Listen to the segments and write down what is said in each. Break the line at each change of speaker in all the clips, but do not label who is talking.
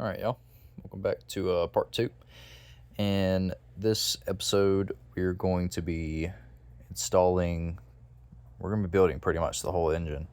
All right, y'all. Welcome back to part two. And this episode, we're going to be installing, we're going to be building pretty much the whole engine.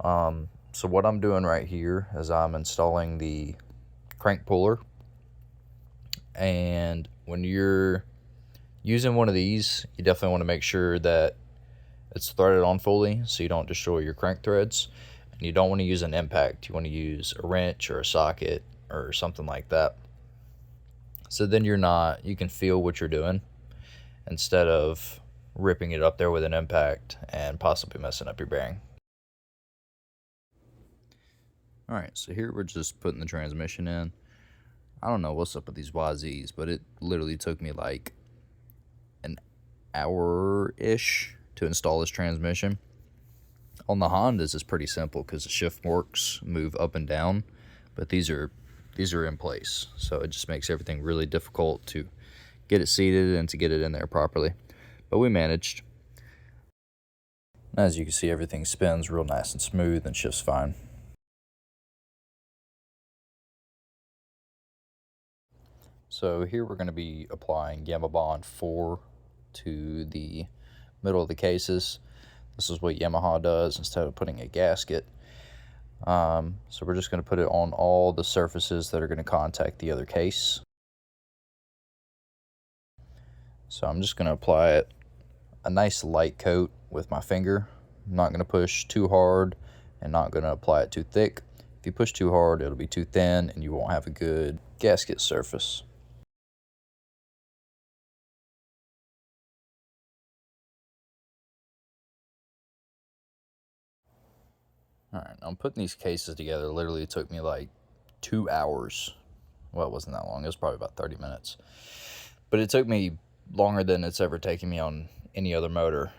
So what I'm doing right here is I'm installing the crank puller. And when you're using one of these, you definitely want to make sure that it's threaded on fully so you don't destroy your crank threads. And you don't want to use an impact. You want to use a wrench or a socket or something like that. So then you can feel what you're doing instead of ripping it up there with an impact and possibly messing up your bearing. All right, so here we're just putting the transmission in. I don't know what's up with these YZs, but it literally took me like an hour-ish to install this transmission. On the Hondas, it's pretty simple because the shift forks move up and down, but these are in place, so it just makes everything really difficult to get it seated and to get it in there properly. But we managed. As you can see, everything spins real nice and smooth and shifts fine. So here we're going to be applying Gamma Bond 4 to the middle of the cases. This is what Yamaha does instead of putting a gasket. So we're just going to put it on all the surfaces that are going to contact the other case. So I'm just going to apply it a nice light coat with my finger. I'm not going to push too hard and not going to apply it too thick. If you push too hard, it'll be too thin and you won't have a good gasket surface. Alright, I'm putting these cases together. Literally, it took me like 2 hours. Well, it wasn't that long. It was probably about 30 minutes. But it took me longer than it's ever taken me on any other motor.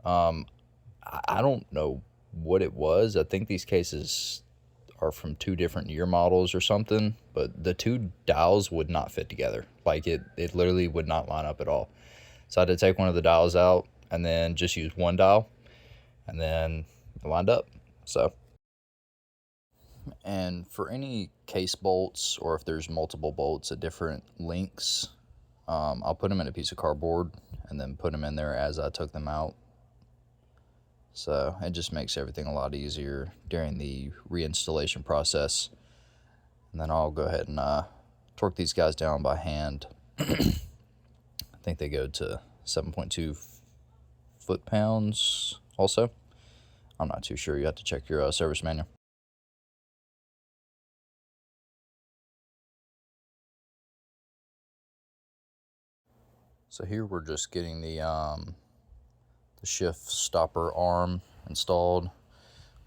I don't know what it was. I think these cases are from 2 different year models or something, but the 2 dials would not fit together. Like it literally would not line up at all. So I had to take one of the dials out and then just use one dial, and then it lined up. So, and for any case bolts, or if there's multiple bolts at different lengths, I'll put them in a piece of cardboard and then put them in there as I took them out. So it just makes everything a lot easier during the reinstallation process. And then I'll go ahead and torque these guys down by hand. I think they go to 7.2 foot-pounds also. I'm not too sure. You have to check your service manual. So here we're just getting the shift stopper arm installed.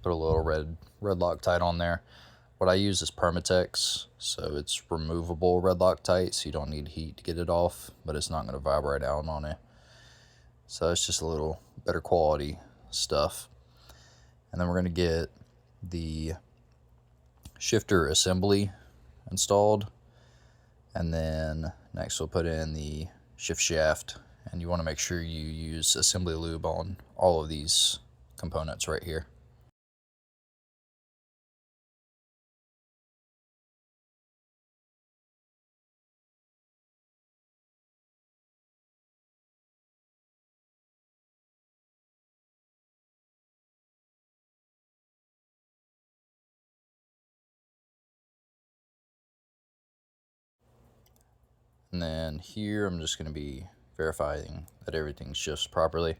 Put a little red Loctite on there. What I use is Permatex, so it's removable red Loctite, so you don't need heat to get it off, but it's not going to vibrate out on it. So it's just a little better quality stuff. And then we're going to get the shifter assembly installed, and then next we'll put in the shift shaft, and you want to make sure you use assembly lube on all of these components right here. And then here I'm just going to be verifying that everything shifts properly.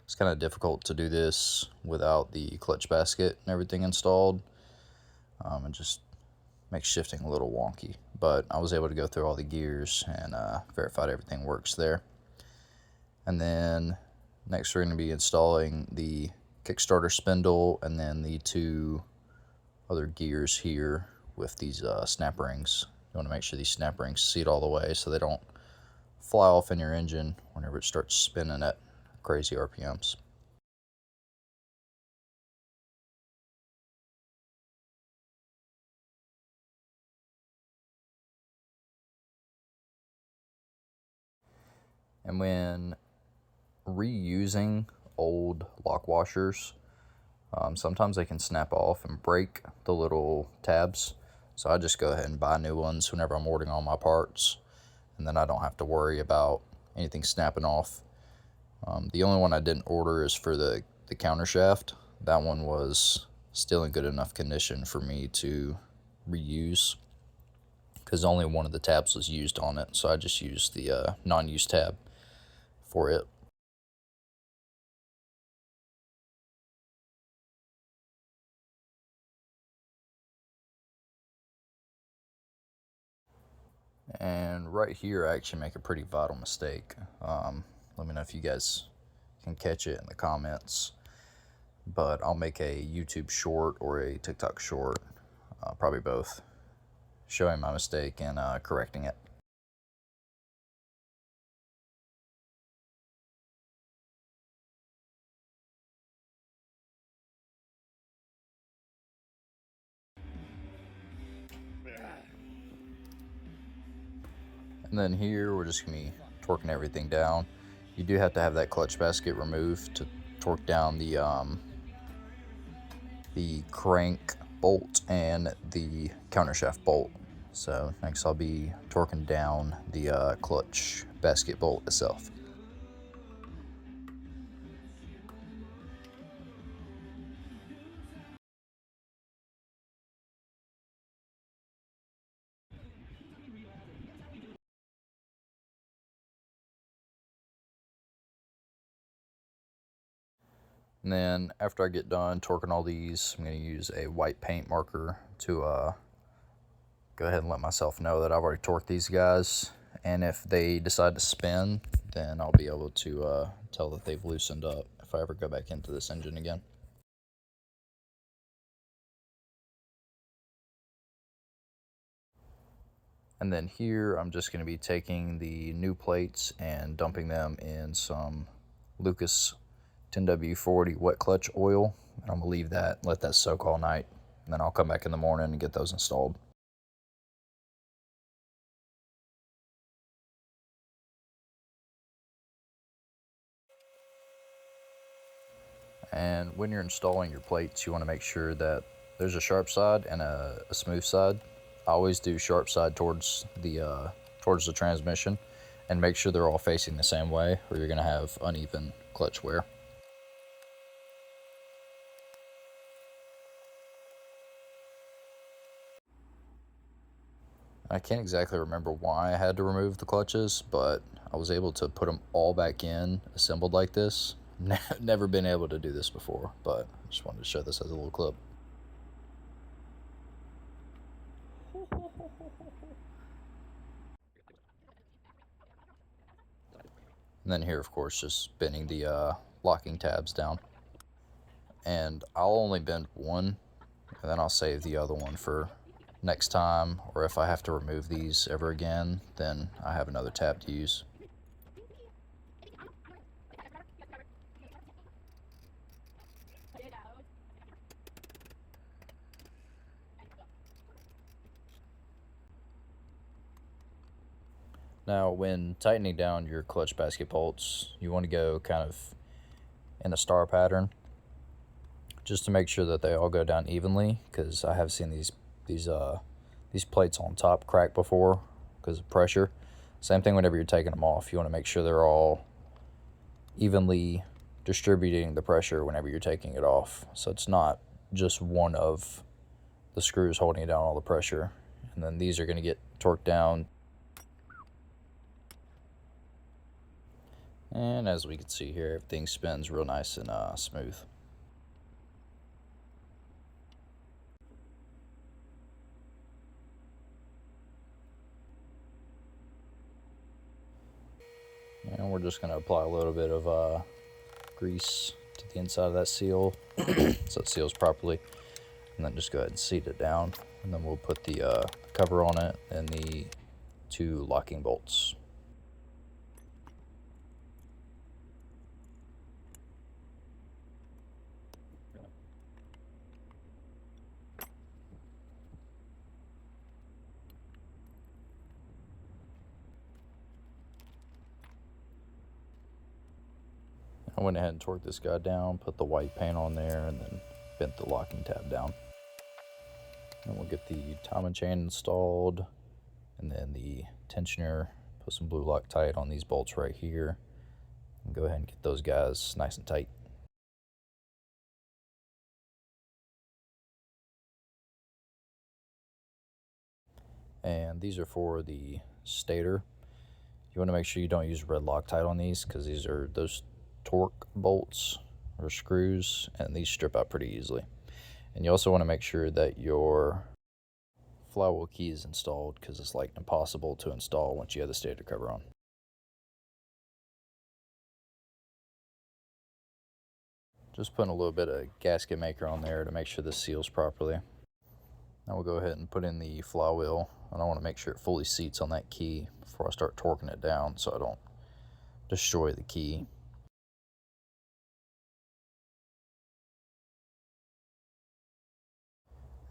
It's kind of difficult to do this without the clutch basket and everything installed. It just makes shifting a little wonky. But I was able to go through all the gears and verified everything works there. And then next we're going to be installing the Kickstarter spindle and then the 2 other gears here with these snap rings. You want to make sure these snap rings seat all the way so they don't fly off in your engine whenever it starts spinning at crazy RPMs. And when reusing old lock washers, sometimes they can snap off and break the little tabs. So I just go ahead and buy new ones whenever I'm ordering all my parts, and then I don't have to worry about anything snapping off. The only one I didn't order is for the counter shaft. That one was still in good enough condition for me to reuse, because only one of the tabs was used on it, so I just used the non-use tab for it. And right here I actually make a pretty vital mistake. Let me know if you guys can catch it in the comments, but I'll make a YouTube short or a TikTok short, probably both, showing my mistake and correcting it. And then here we're just going to be torquing everything down. You do have to have that clutch basket removed to torque down the crank bolt and the countershaft bolt. So next I'll be torquing down the clutch basket bolt itself. And then after I get done torquing all these, I'm going to use a white paint marker to go ahead and let myself know that I've already torqued these guys. And if they decide to spin, then I'll be able to tell that they've loosened up if I ever go back into this engine again. And then here I'm just going to be taking the new plates and dumping them in some Lucas 10W40 wet clutch oil. And I'm going to leave that, let that soak all night. And then I'll come back in the morning and get those installed. And when you're installing your plates, you want to make sure that there's a sharp side and a smooth side. I always do sharp side towards the transmission, and make sure they're all facing the same way, or you're going to have uneven clutch wear. I can't exactly remember why I had to remove the clutches, but I was able to put them all back in, assembled like this. Never been able to do this before, but I just wanted to show this as a little clip. And then here, of course, just bending the locking tabs down. And I'll only bend one, and then I'll save the other one for next time, or if I have to remove these ever again, then I have another tab to use. Now, when tightening down your clutch basket bolts, you want to go kind of in a star pattern, just to make sure that they all go down evenly, because I have seen these plates on top crack before because of pressure. Same thing whenever you're taking them off. You want to make sure they're all evenly distributing the pressure whenever you're taking it off, so it's not just one of the screws holding down all the pressure. And then these are going to get torqued down. And as we can see here, everything spins real nice and smooth. And we're just going to apply a little bit of grease to the inside of that seal so it seals properly. And then just go ahead and seat it down. And then we'll put the cover on it and the two locking bolts. I went ahead and torqued this guy down, put the white paint on there, and then bent the locking tab down. And we'll get the timing chain installed, and then the tensioner. Put some blue Loctite on these bolts right here, and go ahead and get those guys nice and tight. And these are for the stator. You want to make sure you don't use red Loctite on these, because these are those torque bolts or screws, and these strip out pretty easily. And you also want to make sure that your flywheel key is installed, because it's like impossible to install once you have the stator cover on. Just putting a little bit of gasket maker on there to make sure this seals properly. Now we'll go ahead and put in the flywheel, and I want to make sure it fully seats on that key before I start torquing it down so I don't destroy the key.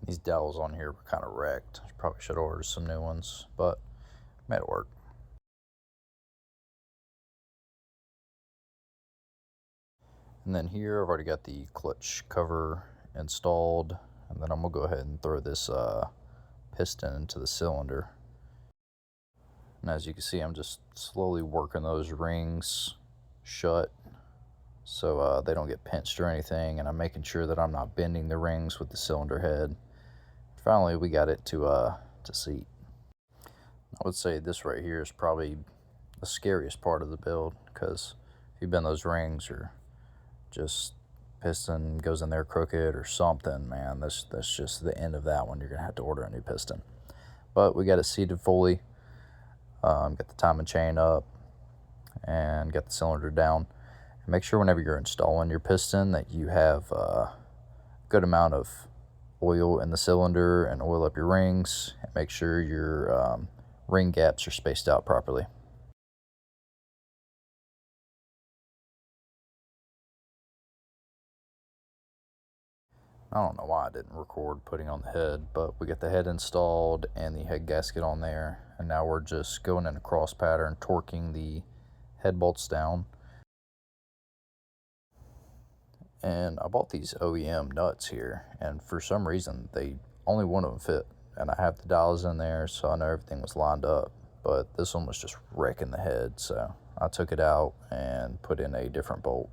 These dowels on here were kind of wrecked. Probably should order some new ones, but made it work. And then here I've already got the clutch cover installed, and then I'm gonna go ahead and throw this piston into the cylinder. And as you can see, I'm just slowly working those rings shut so they don't get pinched or anything, and I'm making sure that I'm not bending the rings with the cylinder head. Finally, we got it to seat. I would say this right here is probably the scariest part of the build, because if you bend those rings or just piston goes in there crooked or something, man, that's just the end of that one. You're gonna have to order a new piston. But we got it seated fully. Got the timing chain up and got the cylinder down. And make sure whenever you're installing your piston that you have a good amount of oil in the cylinder and oil up your rings, and make sure your ring gaps are spaced out properly. I don't know why I didn't record putting on the head, but we got the head installed and the head gasket on there, and now we're just going in a cross pattern, torquing the head bolts down. And I bought these OEM nuts here, and for some reason only one of them fit, and I have the dials in there, so I know everything was lined up, but this one was just wrecking the head, so I took it out and put in a different bolt.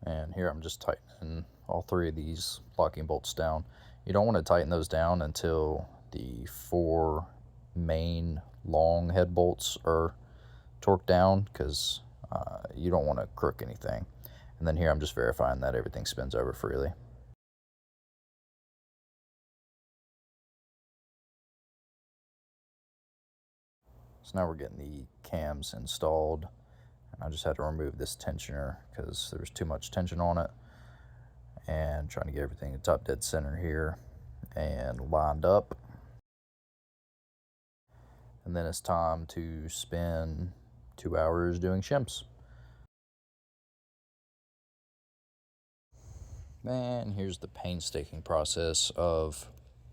And here I'm just tightening all three of these locking bolts down. You don't want to tighten those down until the 4 main long head bolts are torqued down, because you don't want to crook anything. And then here I'm just verifying that everything spins over freely. So now we're getting the cams installed, and I just had to remove this tensioner because there was too much tension on it, and trying to get everything at top dead center here and lined up. And then it's time to spend 2 hours doing shims. And here's the painstaking process of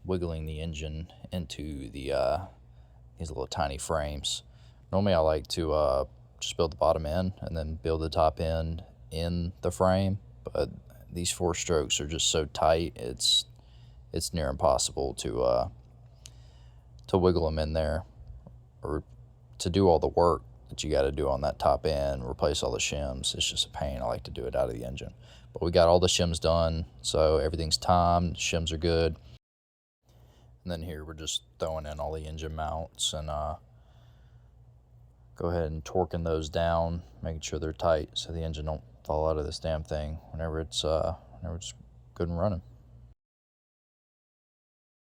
wiggling the engine into the these little tiny frames. Normally I like to just build the bottom end and then build the top end in the frame, but these 4 strokes are just so tight, it's near impossible to wiggle them in there, or to do all the work that you got to do on that top end, replace all the shims. It's just a pain. I like to do it out of the engine. But we got all the shims done, so everything's timed, shims are good. And then here we're just throwing in all the engine mounts, and go ahead and torquing those down, making sure they're tight so the engine don't fall out of this damn thing whenever it's good and running.